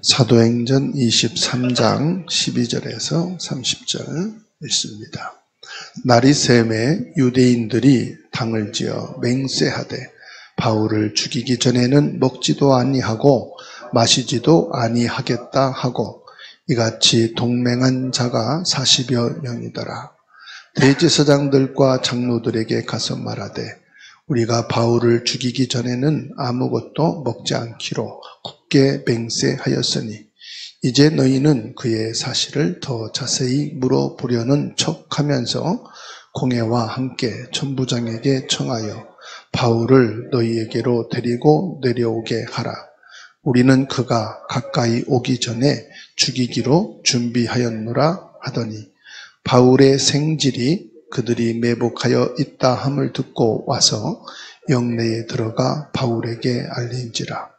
사도행전 23장 12절에서 30절 있습니다. 날이 새매 유대인들이 당을 지어 맹세하되 바울을 죽이기 전에는 먹지도 아니하고 마시지도 아니하겠다 하고 이같이 동맹한 자가 40여 명이더라. 대제사장들과 장로들에게 가서 말하되 우리가 바울을 죽이기 전에는 아무것도 먹지 않기로 굳게 맹세하였으니 이제 너희는 그의 사실을 더 자세히 물어보려는 척하면서 공회와 함께 천부장에게 청하여 바울을 너희에게로 데리고 내려오게 하라. 우리는 그가 가까이 오기 전에 죽이기로 준비하였노라 하더니 바울의 생질이 그들이 매복하여 있다 함을 듣고 와서 영내에 들어가 바울에게 알린지라.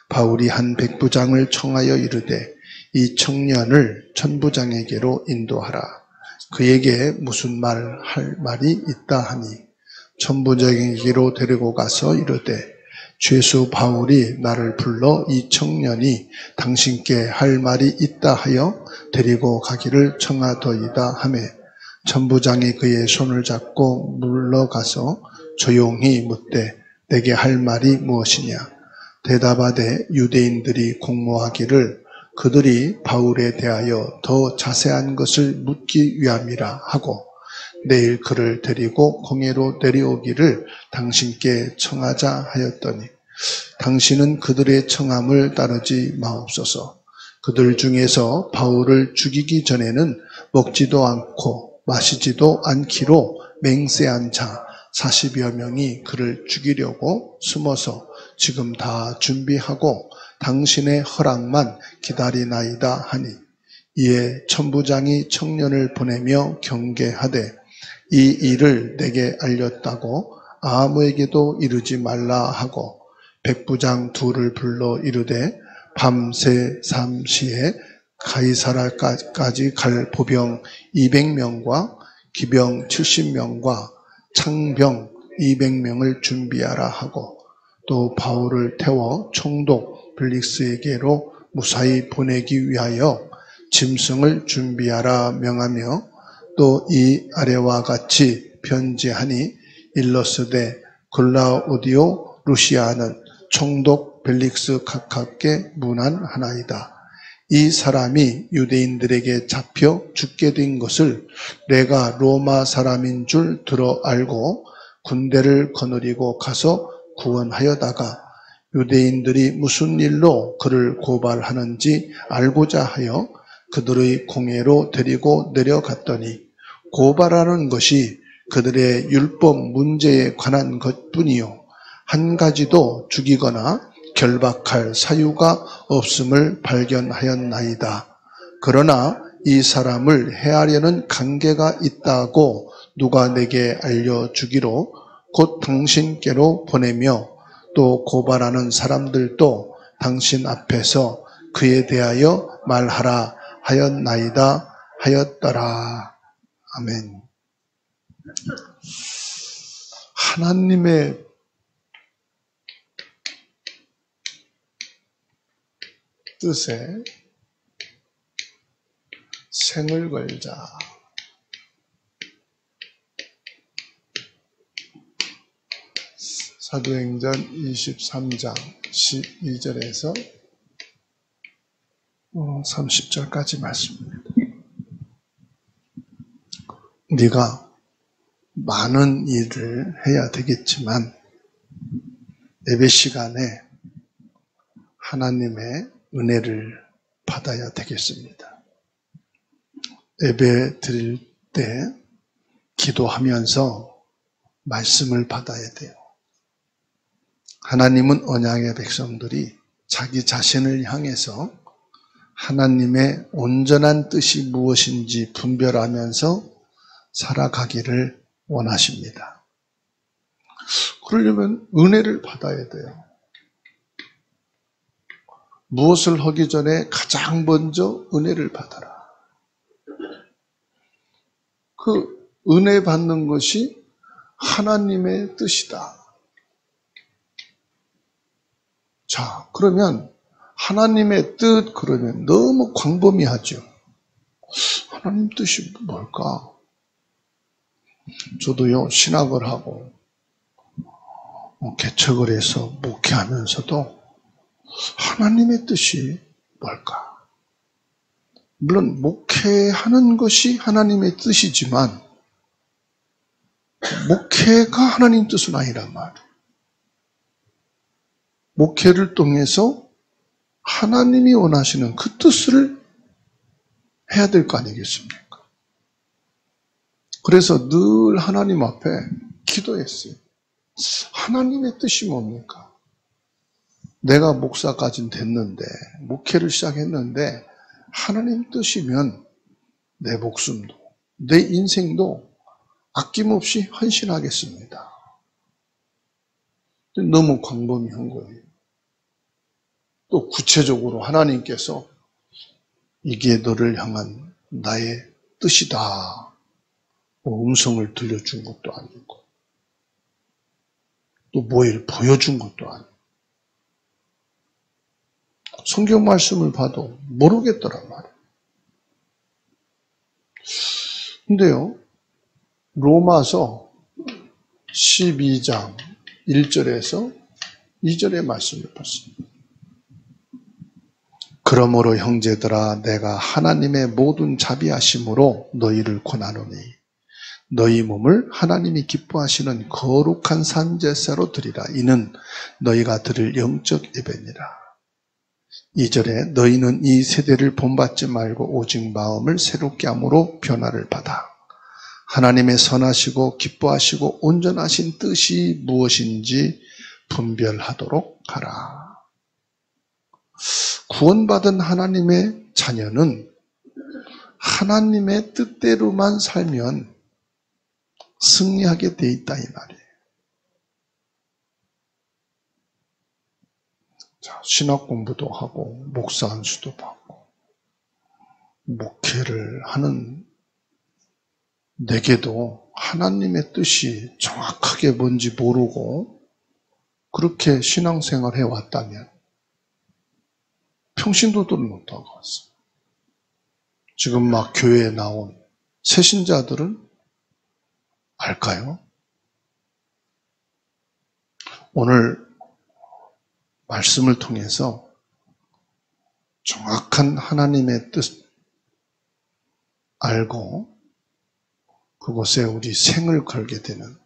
바울이 한 백부장을 청하여 이르되 이 청년을 천부장에게로 인도하라. 그에게 무슨 말 할 말이 있다 하니 천부장에게로 데리고 가서 이르되 죄수 바울이 나를 불러 이 청년이 당신께 할 말이 있다 하여 데리고 가기를 청하더이다 하매 천부장이 그의 손을 잡고 물러가서 조용히 묻되 내게 할 말이 무엇이냐. 대답하되 유대인들이 공모하기를 그들이 바울에 대하여 더 자세한 것을 묻기 위함이라 하고 내일 그를 데리고 공회로 내려오기를 당신께 청하자 하였더니 당신은 그들의 청함을 따르지 마옵소서. 그들 중에서 바울을 죽이기 전에는 먹지도 않고 마시지도 않기로 맹세한 자 40여 명이 그를 죽이려고 숨어서 지금 다 준비하고 당신의 허락만 기다리나이다 하니 이에 천부장이 청년을 보내며 경계하되 이 일을 내게 알렸다고 아무에게도 이르지 말라 하고 백부장 둘을 불러 이르되 밤새 삼시에 가이사라까지 갈 보병 200명과 기병 70명과 창병 200명을 준비하라 하고 또 바울을 태워 총독 벨릭스에게로 무사히 보내기 위하여 짐승을 준비하라 명하며 또 이 아래와 같이 편지하니 일러스되 글라우디오 루시아는 총독 벨릭스 각하께 문안하나이다. 이 사람이 유대인들에게 잡혀 죽게 된 것을 내가 로마 사람인 줄 들어 알고 군대를 거느리고 가서 구원하여다가 유대인들이 무슨 일로 그를 고발하는지 알고자 하여 그들의 공회로 데리고 내려갔더니 고발하는 것이 그들의 율법 문제에 관한 것뿐이요 한 가지도 죽이거나 결박할 사유가 없음을 발견하였나이다. 그러나 이 사람을 해하려는 관계가 있다고 누가 내게 알려주기로 곧 당신께로 보내며 또 고발하는 사람들도 당신 앞에서 그에 대하여 말하라 하였나이다 하였더라. 아멘. 하나님의 뜻에 생을 걸자. 사도행전 23장 12절에서 30절까지 말씀입니다. 네가 많은 일을 해야 되겠지만 예배 시간에 하나님의 은혜를 받아야 되겠습니다. 예배 드릴 때 기도하면서 말씀을 받아야 돼요. 하나님은 언약의 백성들이 자기 자신을 향해서 하나님의 온전한 뜻이 무엇인지 분별하면서 살아가기를 원하십니다. 그러려면 은혜를 받아야 돼요. 무엇을 하기 전에 가장 먼저 은혜를 받아라. 그 은혜 받는 것이 하나님의 뜻이다. 자, 그러면 하나님의 뜻 그러면 너무 광범위하죠. 하나님 뜻이 뭘까? 저도요, 신학을 하고 개척을 해서 목회하면서도 하나님의 뜻이 뭘까? 물론 목회하는 것이 하나님의 뜻이지만 목회가 하나님 뜻은 아니란 말이에요. 목회를 통해서 하나님이 원하시는 그 뜻을 해야 될 거 아니겠습니까? 그래서 늘 하나님 앞에 기도했어요. 하나님의 뜻이 뭡니까? 내가 목사까지는 됐는데, 목회를 시작했는데 하나님 뜻이면 내 목숨도, 내 인생도 아낌없이 헌신하겠습니다. 너무 광범위한 거예요. 또 구체적으로 하나님께서 이게 너를 향한 나의 뜻이다. 음성을 들려준 것도 아니고 또 뭘 보여준 것도 아니고 성경 말씀을 봐도 모르겠더란 말이에요. 근데요, 로마서 12장 1절에서 2절의 말씀을 봤습니다. 그러므로 형제들아 내가 하나님의 모든 자비하심으로 너희를 권하노니 너희 몸을 하나님이 기뻐하시는 거룩한 산제사로 드리라. 이는 너희가 드릴 영적 예배니라. 2절에 너희는 이 세대를 본받지 말고 오직 마음을 새롭게 함으로 변화를 받아 하나님의 선하시고 기뻐하시고 온전하신 뜻이 무엇인지 분별하도록 하라. 구원받은 하나님의 자녀는 하나님의 뜻대로만 살면 승리하게 돼 있다 이 말이에요. 자, 신학 공부도 하고 목사 안수도 받고 목회를 하는 내게도 하나님의 뜻이 정확하게 뭔지 모르고 그렇게 신앙생활 해왔다면 평신도들은 못하고 왔어요. 지금 막 교회에 나온 새신자들은 알까요? 오늘 말씀을 통해서 정확한 하나님의 뜻 알고 그곳에 우리 생을 걸게 되는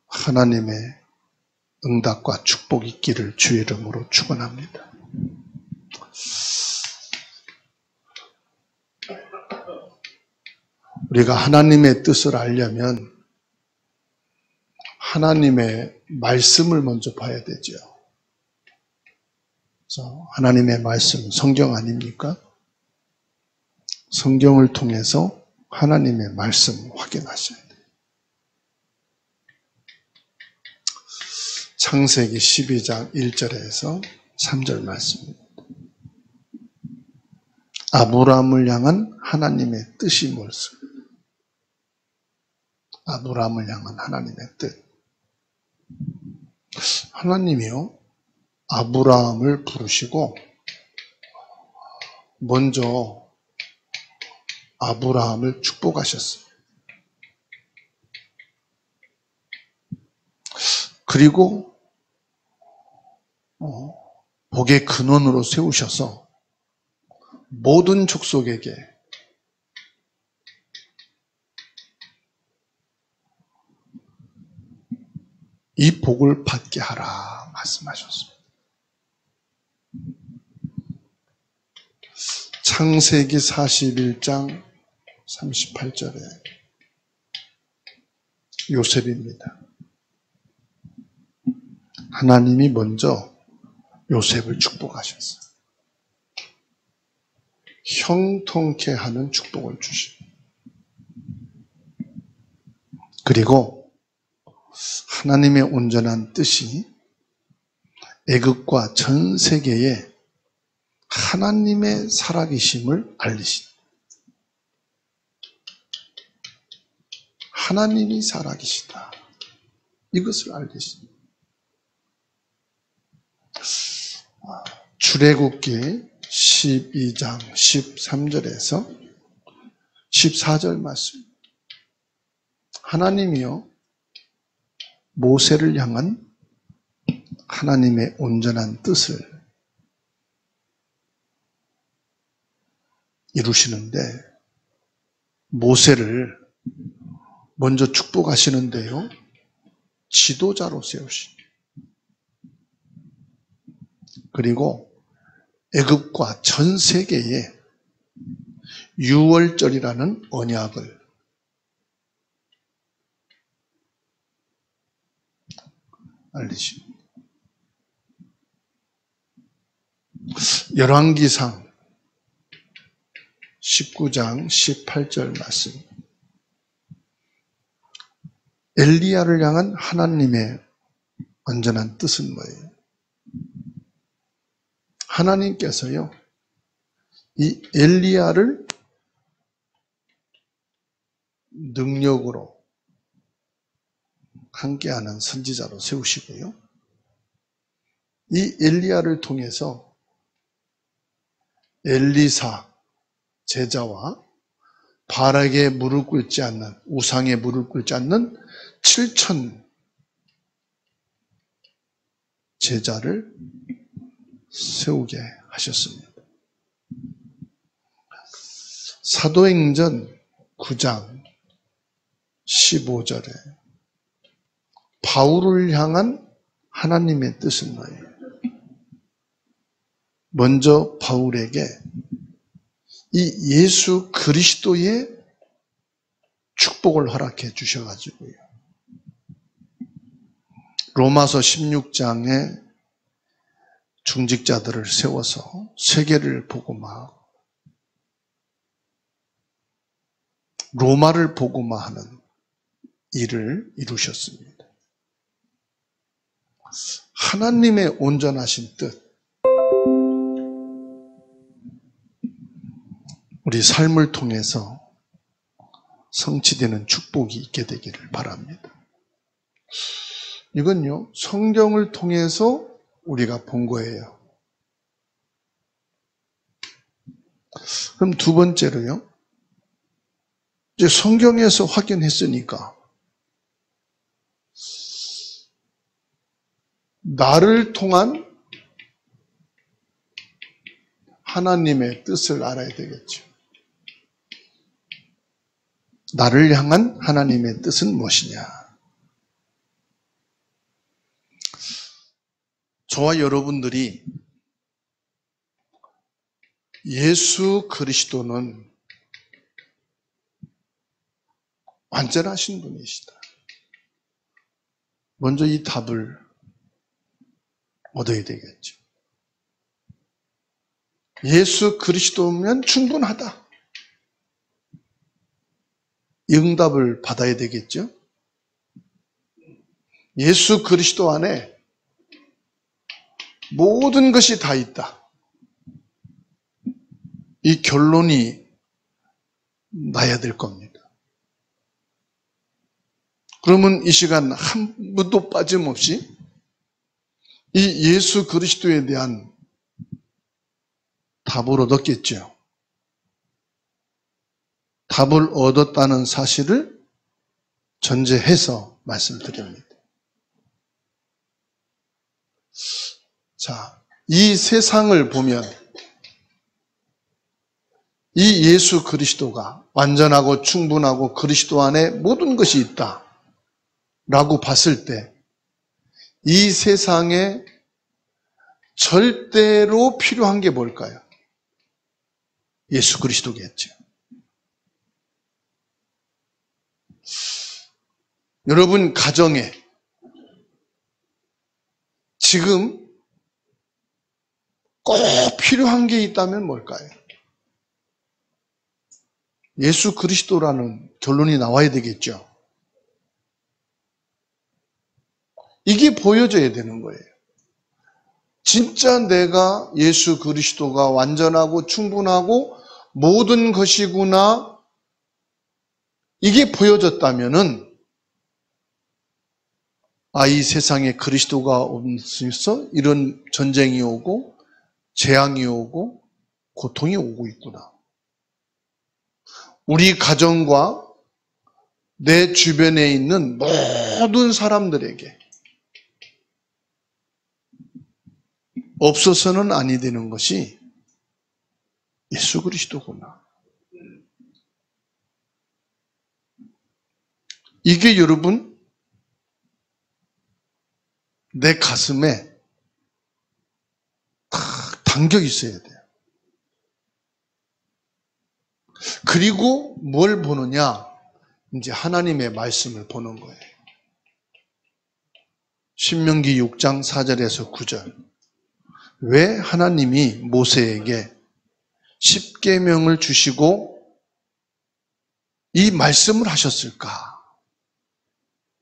하나님의 응답과 축복이 있기를 주의 이름으로 축원합니다. 우리가 하나님의 뜻을 알려면 하나님의 말씀을 먼저 봐야 되죠. 그래서 하나님의 말씀, 성경 아닙니까? 성경을 통해서 하나님의 말씀 확인하셔야 돼요. 창세기 12장 1절에서 3절 말씀입니다. 아브라함을 향한 하나님의 뜻이 뭘까요? 아브라함을 향한 하나님의 뜻. 하나님이요, 아브라함을 부르시고 먼저 아브라함을 축복하셨어요. 그리고 복의 근원으로 세우셔서 모든 족속에게 이 복을 받게 하라 말씀하셨습니다. 창세기 41장 38절에 요셉입니다. 하나님이 먼저 요셉을 축복하셨어요. 형통케 하는 축복을 주십니다. 그리고 하나님의 온전한 뜻이 애국과 전 세계에 하나님의 살아계심을 알리십니다. 하나님이 살아계시다. 이것을 알리십니다. 출애굽기 12장 13절에서 14절 말씀. 하나님이요 모세를 향한 하나님의 온전한 뜻을 이루시는데 모세를 먼저 축복하시는데요. 지도자로 세우십니다. 그리고 애굽과 전 세계에 유월절이라는 언약을 알리십니다. 열왕기상 19장 18절 말씀. 엘리야를 향한 하나님의 완전한 뜻은 뭐예요? 하나님께서요, 이 엘리야를 능력으로 함께하는 선지자로 세우시고요. 이 엘리야를 통해서 엘리사 제자와 바락에 무릎 꿇지 않는, 우상에 무릎 꿇지 않는 7천 제자를 세우게 하셨습니다. 사도행전 9장 15절에 바울을 향한 하나님의 뜻은 뭐예요? 먼저 바울에게 이 예수 그리스도의 축복을 허락해 주셔가지고요. 로마서 16장에 중직자들을 세워서 세계를 복음화하고 로마를 복음화하는 일을 이루셨습니다. 하나님의 온전하신 뜻, 우리 삶을 통해서 성취되는 축복이 있게 되기를 바랍니다. 이건요, 성경을 통해서 우리가 본 거예요. 그럼 두 번째로요, 이제 성경에서 확인했으니까 나를 통한 하나님의 뜻을 알아야 되겠죠. 나를 향한 하나님의 뜻은 무엇이냐? 저와 여러분들이 예수 그리스도는 완전하신 분이시다. 먼저 이 답을 얻어야 되겠죠. 예수 그리스도면 충분하다. 이 응답을 받아야 되겠죠. 예수 그리스도 안에 모든 것이 다 있다. 이 결론이 나야 될 겁니다. 그러면 이 시간 한 분도 빠짐없이 이 예수 그리스도에 대한 답을 얻었겠죠. 답을 얻었다는 사실을 전제해서 말씀드립니다. 자, 이 세상을 보면 이 예수 그리스도가 완전하고 충분하고 그리스도 안에 모든 것이 있다 라고 봤을 때 이 세상에 절대로 필요한 게 뭘까요? 예수 그리스도겠죠. 여러분 가정에 지금 꼭 필요한 게 있다면 뭘까요? 예수 그리스도라는 결론이 나와야 되겠죠. 이게 보여져야 되는 거예요. 진짜 내가 예수 그리스도가 완전하고 충분하고 모든 것이구나, 이게 보여졌다면은 이 세상에 그리스도가 없어서 이런 전쟁이 오고 재앙이 오고 고통이 오고 있구나. 우리 가정과 내 주변에 있는 모든 사람들에게 없어서는 아니 되는 것이 예수 그리스도구나. 이게 여러분 내 가슴에 탁 담겨 있어야 돼요. 그리고 뭘 보느냐? 이제 하나님의 말씀을 보는 거예요. 신명기 6장 4절에서 9절. 왜 하나님이 모세에게 십계명을 주시고 이 말씀을 하셨을까?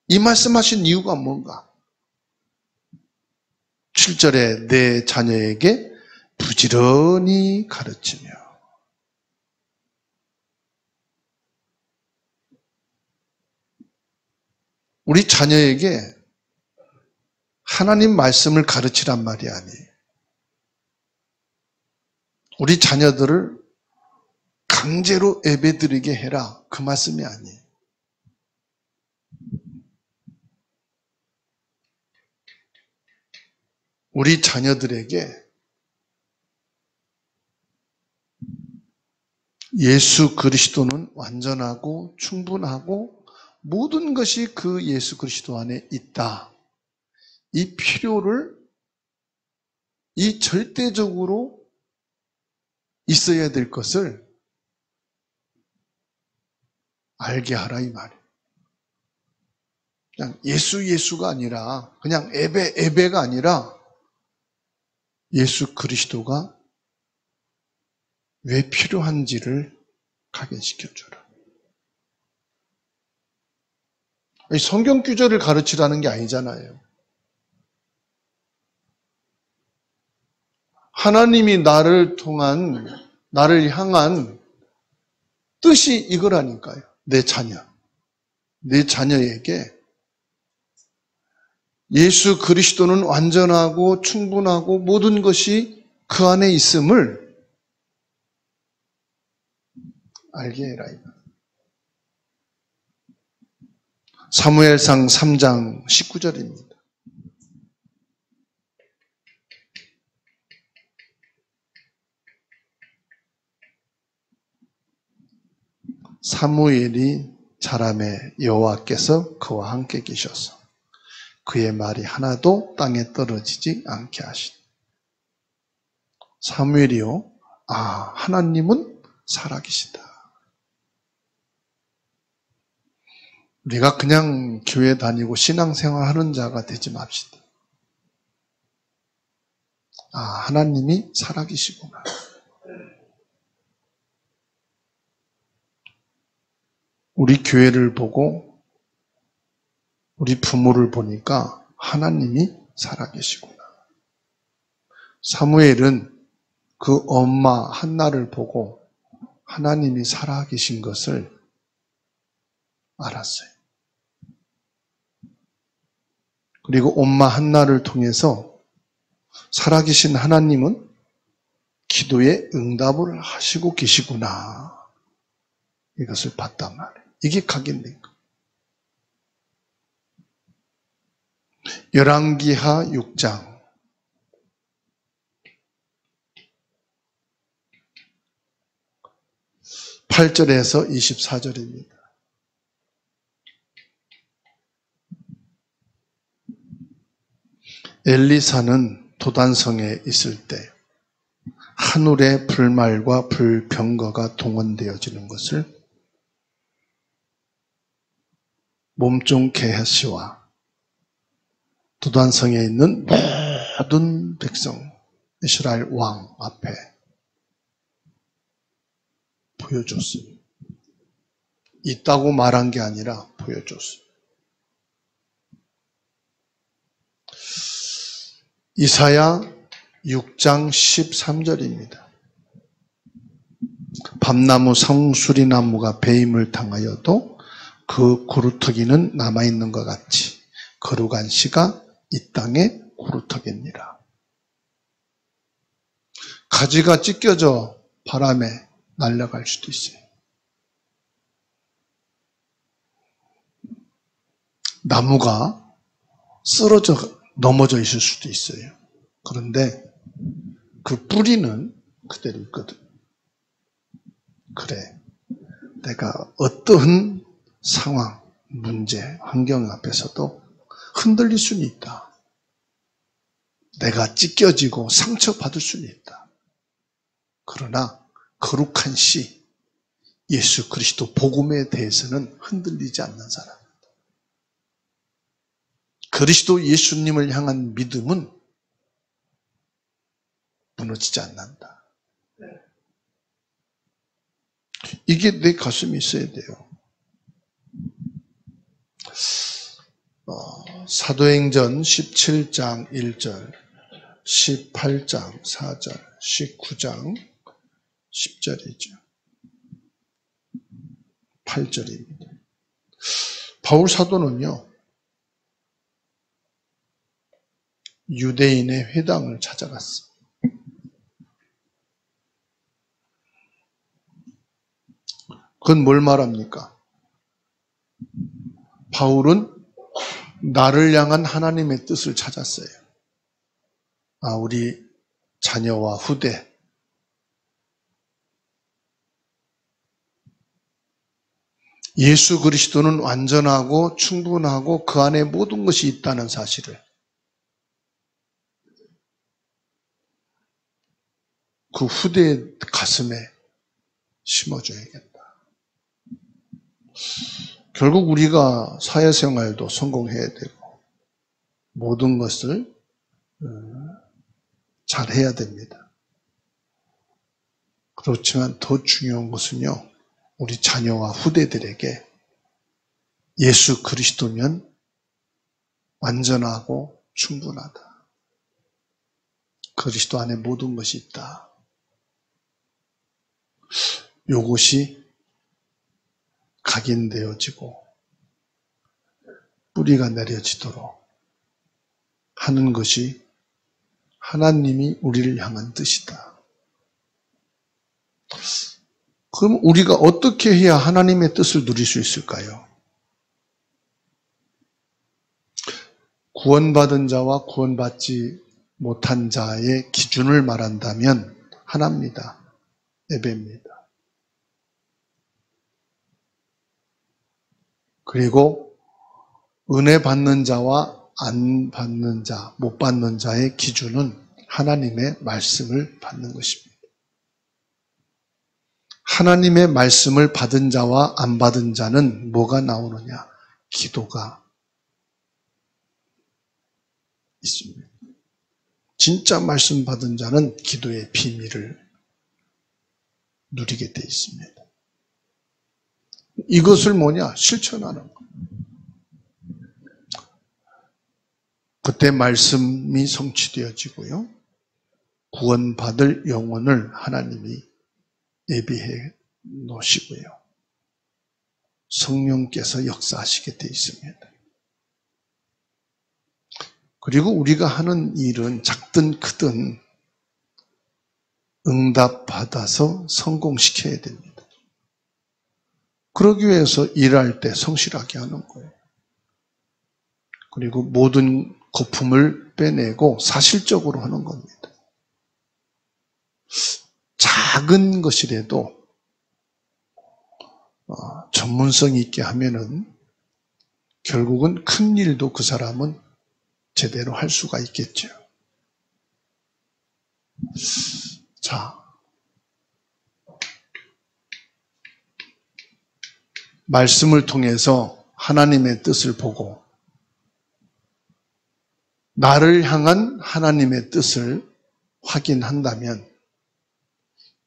이 말씀하신 이유가 뭔가? 7절에 내 자녀에게 부지런히 가르치며. 우리 자녀에게 하나님 말씀을 가르치란 말이 아니에요. 우리 자녀들을 강제로 예배드리게 해라. 그 말씀이 아니에요. 우리 자녀들에게 예수 그리스도는 완전하고 충분하고 모든 것이 그 예수 그리스도 안에 있다. 이 필요를 이 절대적으로 있어야 될 것을 알게 하라 이 말이에요. 그냥 예수가 아니라 그냥 예배가 아니라 예수 그리스도가 왜 필요한지를 각인시켜줘라. 성경 구절을 가르치라는 게 아니잖아요. 하나님이 나를 향한 뜻이 이거라니까요. 내 자녀에게 예수 그리스도는 완전하고 충분하고 모든 것이 그 안에 있음을 알게 해라. 사무엘상 3장 19절입니다. 사무엘이 자라매 여호와께서 그와 함께 계셔서 그의 말이 하나도 땅에 떨어지지 않게 하시니. 사무엘이요, 하나님은 살아계시다. 우리가 그냥 교회 다니고 신앙생활 하는 자가 되지 맙시다. 하나님이 살아계시구나. 우리 교회를 보고 우리 부모를 보니까 하나님이 살아계시구나. 사무엘은 그 엄마 한나를 보고 하나님이 살아계신 것을 알았어요. 그리고 엄마 한나를 통해서 살아계신 하나님은 기도에 응답을 하시고 계시구나. 이것을 봤단 말이에요. 이게 각인된 거. 열왕기하 6장 8절에서 24절입니다. 엘리사는 도단성에 있을 때 하늘의 불말과 불병거가 동원되어지는 것을 몸종 게하시와 도단성에 있는 모든 백성 이스라엘 왕 앞에 보여줬어요. 있다고 말한 게 아니라 보여줬어요. 이사야 6장 13절입니다. 밤나무 성수리나무가 배임을 당하여도 그 구루터기는 남아있는 것 같이 거룩한 씨가 이 땅에 구루터기니라. 가지가 찢겨져 바람에 날아갈 수도 있어요. 나무가 쓰러져 넘어져 있을 수도 있어요. 그런데 그 뿌리는 그대로 있거든. 그래, 내가 어떤 상황, 문제, 환경 앞에서도 흔들릴 수는 있다. 내가 찢겨지고 상처받을 수는 있다. 그러나 거룩한 시, 예수 그리스도 복음에 대해서는 흔들리지 않는 사람. 그리스도 예수님을 향한 믿음은 무너지지 않는다. 이게 내 가슴에 있어야 돼요. 사도행전 17장 1절, 18장 4절, 19장 10절이죠. 8절입니다. 바울 사도는요, 유대인의 회당을 찾아갔어요. 그건 뭘 말합니까? 바울은 나를 향한 하나님의 뜻을 찾았어요. 우리 자녀와 후대, 예수 그리스도는 완전하고 충분하고 그 안에 모든 것이 있다는 사실을 그 후대의 가슴에 심어줘야겠다. 결국 우리가 사회생활도 성공해야 되고 모든 것을 잘해야 됩니다. 그렇지만 더 중요한 것은요, 우리 자녀와 후대들에게 예수 그리스도면 완전하고 충분하다. 그리스도 안에 모든 것이 있다. 이것이 각인되어지고 뿌리가 내려지도록 하는 것이 하나님이 우리를 향한 뜻이다. 그럼 우리가 어떻게 해야 하나님의 뜻을 누릴 수 있을까요? 구원받은 자와 구원받지 못한 자의 기준을 말한다면 하나입니다. 예배입니다. 그리고 은혜 받는 자와 안 받는 자, 못 받는 자의 기준은 하나님의 말씀을 받는 것입니다. 하나님의 말씀을 받은 자와 안 받은 자는 뭐가 나오느냐? 기도가 있습니다. 진짜 말씀 받은 자는 기도의 비밀을 누리게 되어 있습니다. 이것을 뭐냐? 실천하는 것. 그때 말씀이 성취되어지고요. 구원받을 영혼을 하나님이 예비해 놓으시고요. 성령께서 역사하시게 되어 있습니다. 그리고 우리가 하는 일은 작든 크든 응답받아서 성공시켜야 됩니다. 그러기 위해서 일할 때 성실하게 하는 거예요. 그리고 모든 거품을 빼내고 사실적으로 하는 겁니다. 작은 것이라도 전문성 있게 하면은 결국은 큰 일도 그 사람은 제대로 할 수가 있겠죠. 자, 말씀을 통해서 하나님의 뜻을 보고 나를 향한 하나님의 뜻을 확인한다면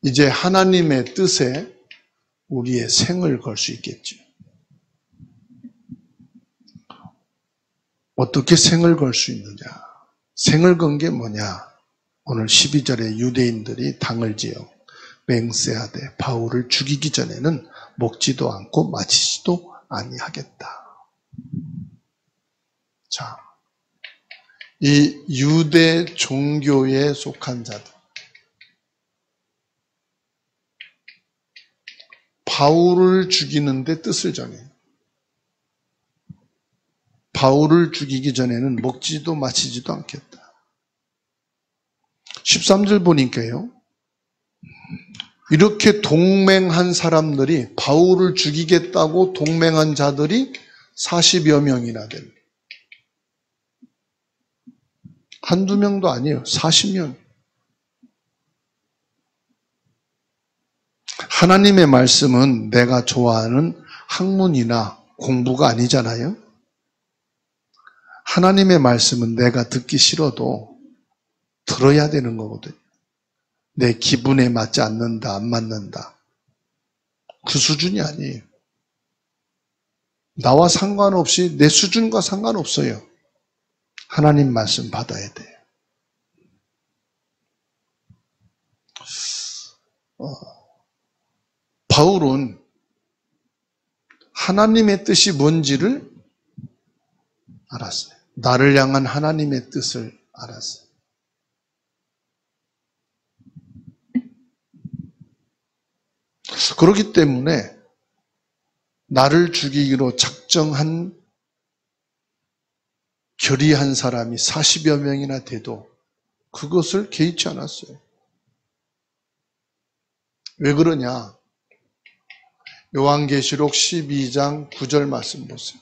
이제 하나님의 뜻에 우리의 생을 걸 수 있겠죠. 어떻게 생을 걸 수 있느냐? 생을 건 게 뭐냐? 오늘 12절에 유대인들이 당을 지어 맹세하되 바울을 죽이기 전에는 먹지도 않고 마시지도 아니하겠다. 자, 이 유대 종교에 속한 자들, 바울을 죽이는데 뜻을 정해요. 바울을 죽이기 전에는 먹지도 마시지도 않겠다. 13절 보니까요. 이렇게 동맹한 사람들이, 바울을 죽이겠다고 동맹한 자들이 40여 명이나 됩니다. 한두 명도 아니에요. 40명. 하나님의 말씀은 내가 좋아하는 학문이나 공부가 아니잖아요. 하나님의 말씀은 내가 듣기 싫어도 들어야 되는 거거든요. 내 기분에 맞지 않는다, 안 맞는다. 그 수준이 아니에요. 나와 상관없이, 내 수준과 상관없어요. 하나님 말씀 받아야 돼요. 바울은 하나님의 뜻이 뭔지를 알았어요. 나를 향한 하나님의 뜻을 알았어요. 그렇기 때문에 나를 죽이기로 작정한, 결의한 사람이 40여 명이나 돼도 그것을 개의치 않았어요. 왜 그러냐? 요한계시록 12장 9절 말씀 보세요.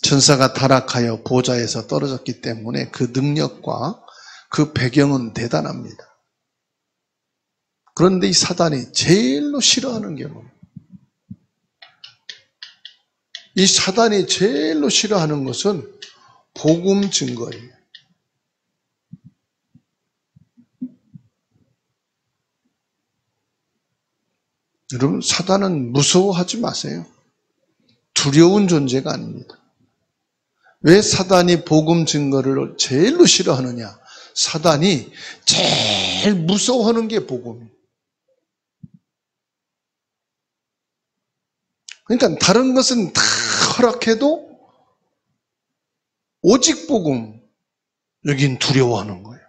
천사가 타락하여 보좌에서 떨어졌기 때문에 그 능력과 그 배경은 대단합니다. 그런데 이 사단이 제일로 싫어하는 게 뭐예요? 이 사단이 제일로 싫어하는 것은 복음 증거예요. 여러분, 사단은 무서워하지 마세요. 두려운 존재가 아닙니다. 왜 사단이 복음 증거를 제일로 싫어하느냐? 사단이 제일 무서워하는 게 복음이에요. 그러니까 다른 것은 다 허락해도 오직 복음, 여긴 두려워하는 거예요.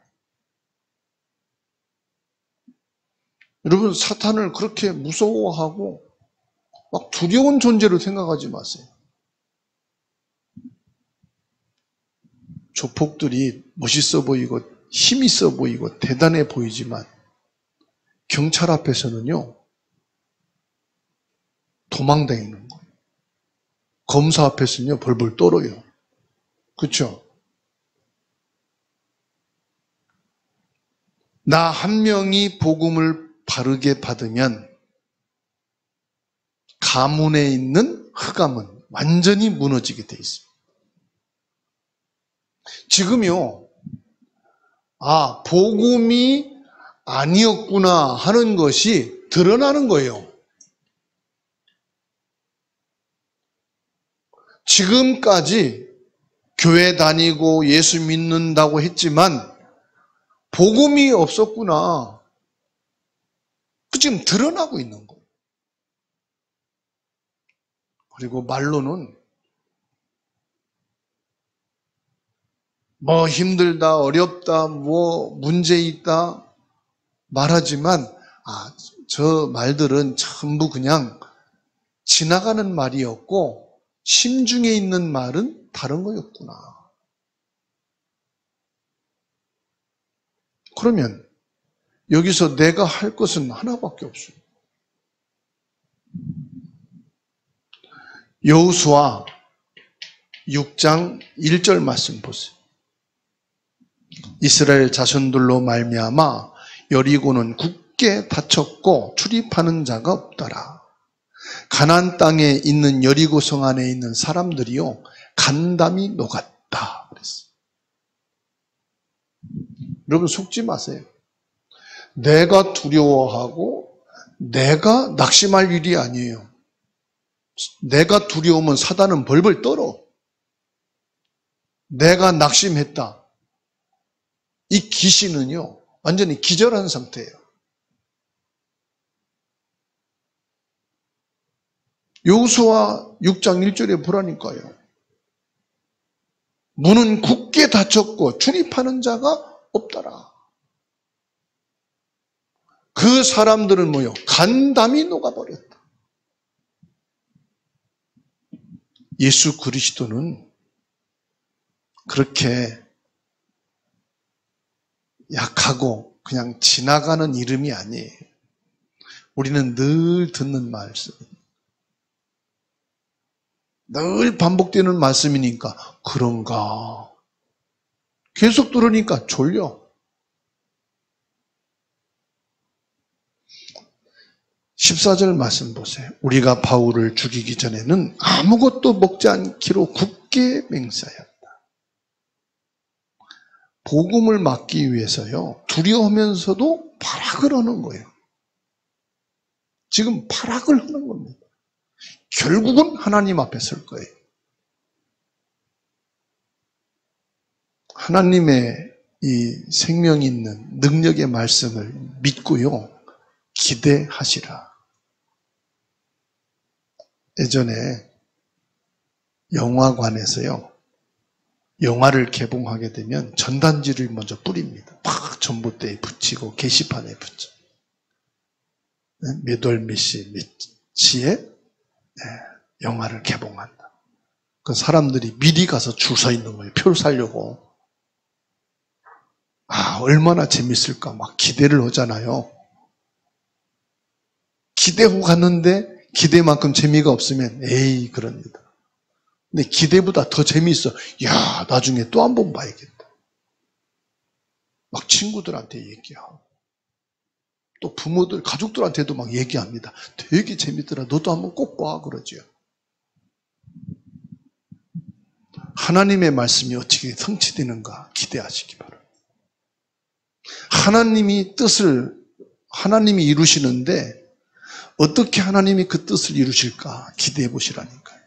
여러분, 사탄을 그렇게 무서워하고 막 두려운 존재로 생각하지 마세요. 조폭들이 멋있어 보이고 힘 있어 보이고 대단해 보이지만 경찰 앞에서는요, 도망다니는 거예요. 검사 앞에서는요, 벌벌 떨어요. 그렇죠? 나 한 명이 복음을 바르게 받으면 가문에 있는 흑암은 완전히 무너지게 돼 있습니다. 지금요, 복음이 아니었구나 하는 것이 드러나는 거예요. 지금까지 교회 다니고 예수 믿는다고 했지만 복음이 없었구나. 그 지금 드러나고 있는 거예요. 그리고 말로는 뭐 힘들다, 어렵다, 뭐 문제 있다 말하지만 저 말들은 전부 그냥 지나가는 말이었고 심중에 있는 말은 다른 거였구나. 그러면 여기서 내가 할 것은 하나밖에 없어요. 여호수아 6장 1절 말씀 보세요. 이스라엘 자손들로 말미암아 여리고는 굳게 닫혔고 출입하는 자가 없더라. 가나안 땅에 있는 여리고 성 안에 있는 사람들이요 간담이 녹았다 그랬어요. 여러분, 속지 마세요. 내가 두려워하고 내가 낙심할 일이 아니에요. 내가 두려우면 사단은 벌벌 떨어. 내가 낙심했다. 이 귀신은요 완전히 기절한 상태예요. 여호수아 6장 1절에 보라니까요. 문은 굳게 닫혔고 출입하는 자가 없더라. 그 사람들은 뭐요? 간담이 녹아버렸다. 예수 그리스도는 그렇게 약하고 그냥 지나가는 이름이 아니에요. 우리는 늘 듣는 말씀, 늘 반복되는 말씀이니까 그런가. 계속 들으니까 졸려. 14절 말씀 보세요. 우리가 바울을 죽이기 전에는 아무것도 먹지 않기로 굳게 맹세하였다. 복음을 막기 위해서요, 두려워하면서도 발악을 하는 거예요. 지금 발악을 하는 겁니다. 결국은 하나님 앞에 설 거예요. 하나님의 이 생명 있는 능력의 말씀을 믿고요, 기대하시라. 예전에 영화관에서요, 영화를 개봉하게 되면 전단지를 먼저 뿌립니다. 막 전봇대에 붙이고 게시판에 붙여. 몇 월 몇 시 몇 시에 영화를 개봉한다. 그 사람들이 미리 가서 줄 서 있는 거예요. 표를 사려고. 얼마나 재밌을까 막 기대를 하잖아요. 기대하고 갔는데 기대만큼 재미가 없으면 에이 그럽니다. 근데 기대보다 더 재미있어. 야, 나중에 또 한 번 봐야겠다. 막 친구들한테 얘기하고 또 부모들, 가족들한테도 막 얘기합니다. 되게 재밌더라. 너도 한번 꼭 봐 그러죠. 하나님의 말씀이 어떻게 성취되는가 기대하시기 바랍니다. 하나님이 이루시는데 어떻게 하나님이 그 뜻을 이루실까 기대해 보시라니까요.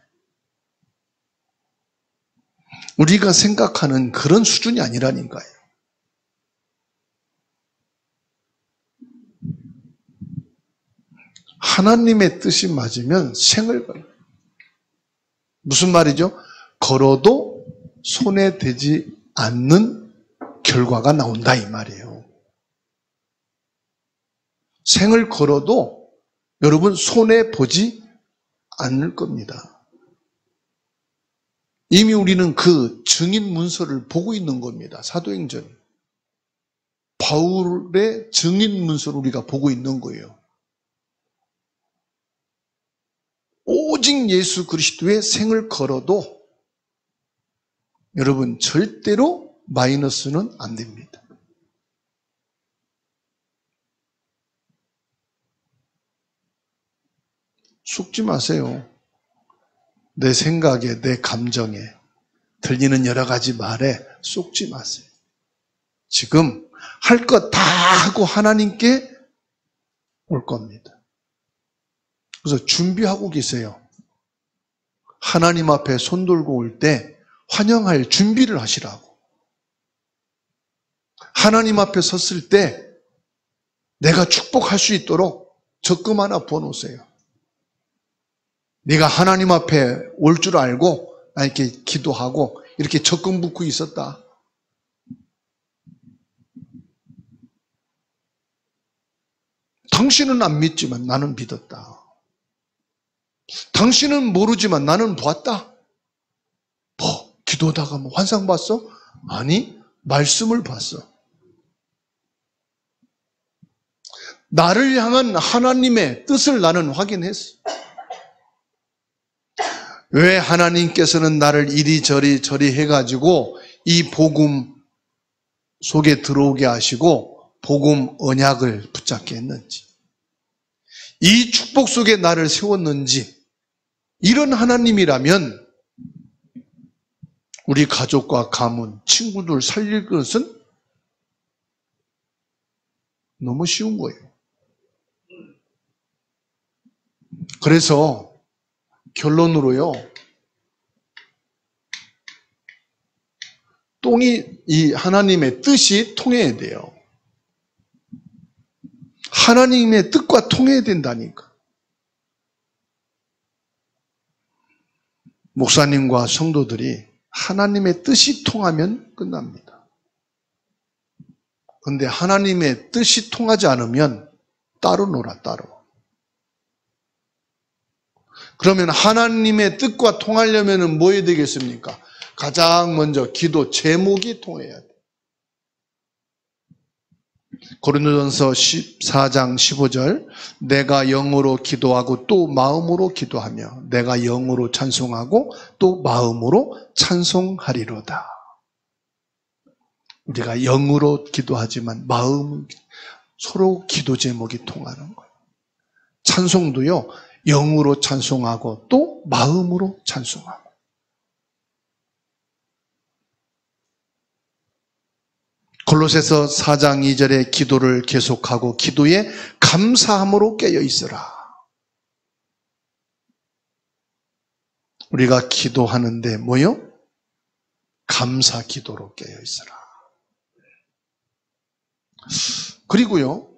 우리가 생각하는 그런 수준이 아니라니까요. 하나님의 뜻이 맞으면 생을 걸어요. 무슨 말이죠? 걸어도 손에 대지 않는 결과가 나온다 이 말이에요. 생을 걸어도 여러분 손에 보지 않을 겁니다. 이미 우리는 그 증인 문서를 보고 있는 겁니다. 사도행전. 바울의 증인 문서를 우리가 보고 있는 거예요. 오직 예수 그리스도의 생을 걸어도 여러분 절대로 마이너스는 안 됩니다. 속지 마세요. 내 생각에, 내 감정에, 들리는 여러 가지 말에 속지 마세요. 지금 할 것 다 하고 하나님께 올 겁니다. 그래서 준비하고 계세요. 하나님 앞에 손 들고 올 때 환영할 준비를 하시라고. 하나님 앞에 섰을 때 내가 축복할 수 있도록 적금 하나 부어놓으세요. 네가 하나님 앞에 올 줄 알고 나 이렇게 기도하고 이렇게 적금 붓고 있었다. 당신은 안 믿지만 나는 믿었다. 당신은 모르지만 나는 보았다. 뭐 기도하다가 뭐 환상 봤어? 아니, 말씀을 봤어. 나를 향한 하나님의 뜻을 나는 확인했어. 왜 하나님께서는 나를 이리저리 해가지고 이 복음 속에 들어오게 하시고 복음 언약을 붙잡게 했는지, 이 축복 속에 나를 세웠는지, 이런 하나님이라면 우리 가족과 가문, 친구들 살릴 것은 너무 쉬운 거예요. 그래서 결론으로요, 이 하나님의 뜻이 통해야 돼요. 하나님의 뜻과 통해야 된다니까. 목사님과 성도들이 하나님의 뜻이 통하면 끝납니다. 그런데 하나님의 뜻이 통하지 않으면 따로 놀아, 따로. 그러면 하나님의 뜻과 통하려면 뭐 해야 되겠습니까? 가장 먼저 기도 제목이 통해야 돼. 고린도전서 14장 15절, 내가 영으로 기도하고 또 마음으로 기도하며 내가 영으로 찬송하고 또 마음으로 찬송하리로다. 우리가 영으로 기도하지만 마음, 서로 기도 제목이 통하는 거예요. 찬송도요, 영으로 찬송하고 또 마음으로 찬송하고. 골로새서 4장 2절에 기도를 계속하고 기도에 감사함으로 깨어 있으라. 우리가 기도하는데 뭐요? 감사 기도로 깨어 있으라. 그리고요,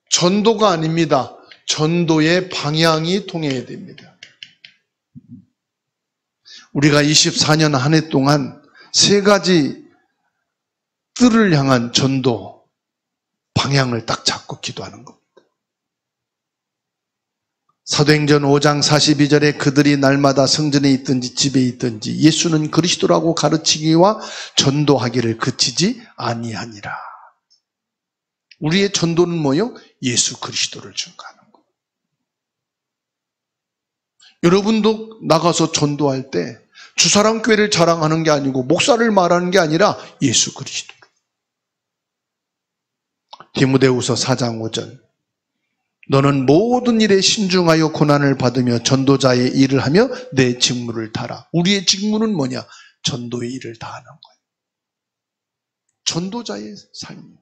전도가 아닙니다. 전도의 방향이 통해야 됩니다. 우리가 24년 한 해 동안 세 가지 뜰을 향한 전도 방향을 딱 잡고 기도하는 겁니다. 사도행전 5장 42절에 그들이 날마다 성전에 있든지 집에 있든지 예수는 그리스도라고 가르치기와 전도하기를 그치지 아니하니라. 우리의 전도는 뭐요? 예수 그리스도를 증거하는 거. 여러분도 나가서 전도할 때 주사랑교회를 자랑하는 게 아니고 목사를 말하는 게 아니라 예수 그리스도. 디모데후서 4장 5절, 너는 모든 일에 신중하여 고난을 받으며 전도자의 일을 하며 내 직무를 다하라. 우리의 직무는 뭐냐? 전도의 일을 다하는 거예요. 전도자의 삶이에요.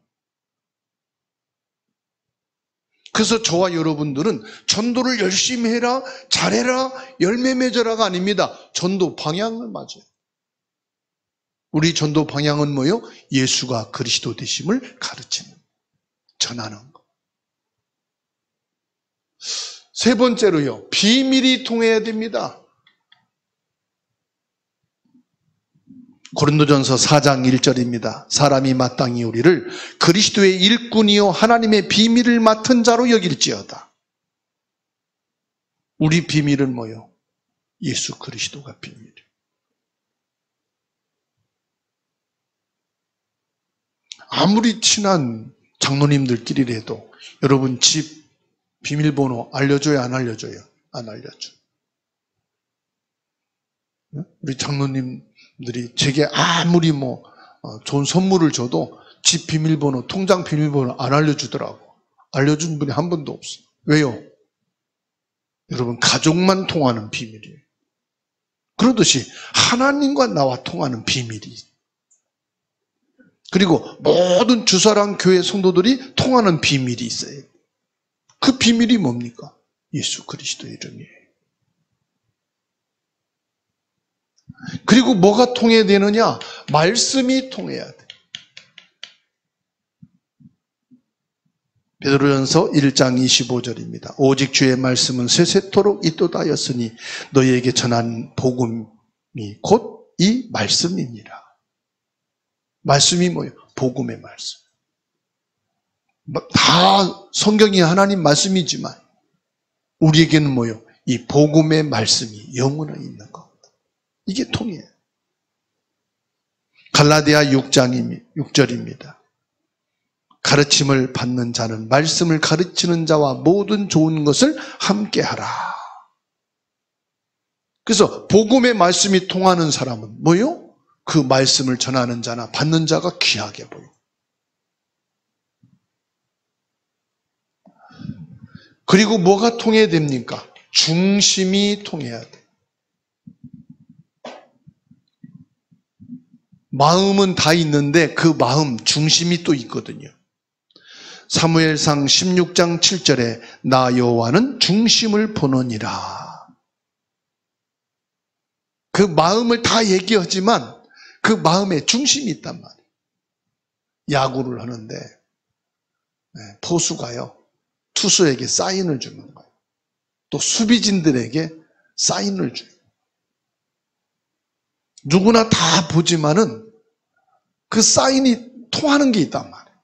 그래서 저와 여러분들은 전도를 열심히 해라, 잘해라, 열매 맺어라가 아닙니다. 전도 방향을 맞아요. 우리 전도 방향은 뭐예요? 예수가 그리스도 되심을 가르치는, 전하는 것. 세 번째로요, 비밀이 통해야 됩니다. 고린도전서 4장 1절입니다. 사람이 마땅히 우리를 그리스도의 일꾼이요 하나님의 비밀을 맡은 자로 여길지어다. 우리 비밀은 뭐요? 예수 그리스도가 비밀이에요. 아무리 친한 장로님들끼리라도 여러분 집 비밀번호 알려줘요, 안 알려줘요? 안 알려줘. 우리 장로님들이 제게 아무리 좋은 선물을 줘도 집 비밀번호, 통장 비밀번호 안 알려주더라고. 알려준 분이 한 번도 없어요. 왜요? 여러분, 가족만 통하는 비밀이에요. 그러듯이 하나님과 나와 통하는 비밀이 있어요. 그리고 모든 주사랑 교회 성도들이 통하는 비밀이 있어요. 그 비밀이 뭡니까? 예수 그리스도 이름이에요. 그리고 뭐가 통해야 되느냐? 말씀이 통해야 돼. 베드로전서 1장 25절입니다. 오직 주의 말씀은 세세토록 있도다 하였으니 너희에게 전한 복음이 곧 이 말씀이니라. 말씀이 뭐예요? 복음의 말씀. 다 성경이 하나님 말씀이지만 우리에게는 뭐예요? 이 복음의 말씀이 영원히 있는 것. 이게 통이에요. 갈라디아 6장 6절입니다. 가르침을 받는 자는 말씀을 가르치는 자와 모든 좋은 것을 함께하라. 그래서 복음의 말씀이 통하는 사람은 뭐예요? 그 말씀을 전하는 자나 받는 자가 귀하게 보여. 그리고 뭐가 통해야 됩니까? 중심이 통해야 돼. 마음은 다 있는데 그 마음 중심이 또 있거든요. 사무엘상 16장 7절에 나 여호와는 중심을 보느니라. 그 마음을 다 얘기하지만 그 마음에 중심이 있단 말이에요. 야구를 하는데 포수가요, 투수에게 사인을 주는 거예요. 또 수비진들에게 사인을 줘요. 누구나 다 보지만은 그 사인이 통하는 게 있단 말이에요.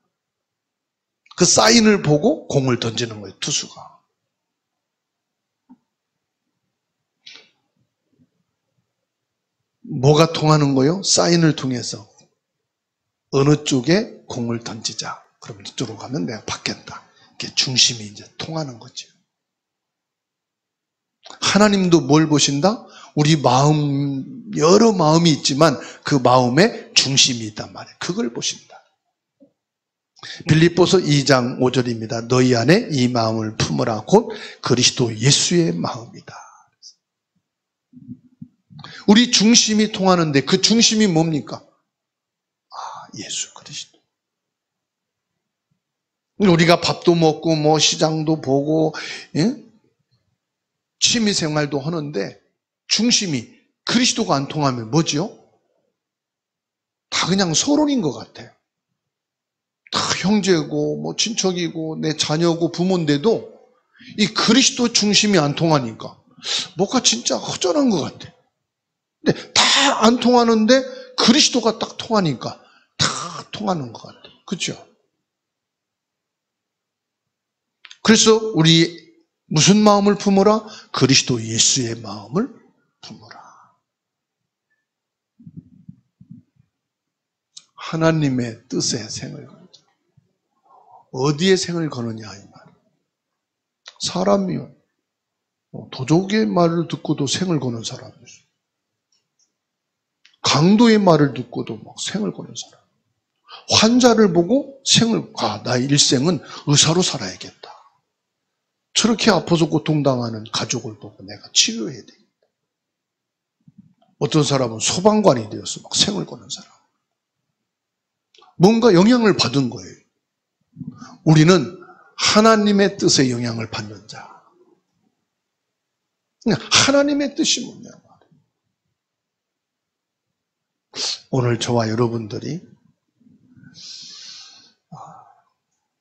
그 사인을 보고 공을 던지는 거예요, 투수가. 뭐가 통하는 거예요? 사인을 통해서 어느 쪽에 공을 던지자. 그럼 이쪽으로 가면 내가 받겠다. 이게 중심이 이제 통하는 거죠. 하나님도 뭘 보신다? 우리 마음, 여러 마음이 있지만 그 마음에 중심이 있단 말이에요. 그걸 보신다. 빌립보서 2장 5절입니다. 너희 안에 이 마음을 품으라. 곧 그리스도 예수의 마음이다. 우리 중심이 통하는데 그 중심이 뭡니까? 예수 그리스도. 우리가 밥도 먹고 뭐 시장도 보고 취미생활도 하는데 중심이 그리스도가 안 통하면 뭐지요? 다 그냥 서론인 것 같아요. 다 형제고 뭐 친척이고 내 자녀고 부모인데도 이 그리스도 중심이 안 통하니까 뭐가 진짜 허전한 것 같아. 근데 다 안 통하는데 그리스도가 딱 통하니까 다 통하는 것 같아. 그렇죠? 그래서 우리 무슨 마음을 품으라? 그리스도 예수의 마음을 품으라. 하나님의 뜻에 생을 거자. 어디에 생을 거느냐 이 말. 사람이요. 도적의 말을 듣고도 생을 거는 사람이 있어요. 강도의 말을 듣고도 막 생을 거는 사람. 환자를 보고 나의 일생은 의사로 살아야겠다. 저렇게 아파서 고통당하는 가족을 보고 내가 치료해야 되겠다. 어떤 사람은 소방관이 되어서 막 생을 거는 사람. 뭔가 영향을 받은 거예요. 우리는 하나님의 뜻에 영향을 받는 자. 하나님의 뜻이 뭐냐 말이에요. 오늘 저와 여러분들이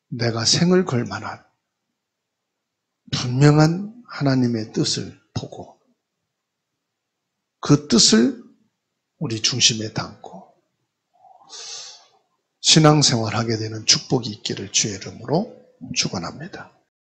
내가 생을 걸 만한 분명한 하나님의 뜻을 보고 그 뜻을 우리 중심에 담고 신앙생활하게 되는 축복이 있기를 주의 이름으로 축원합니다.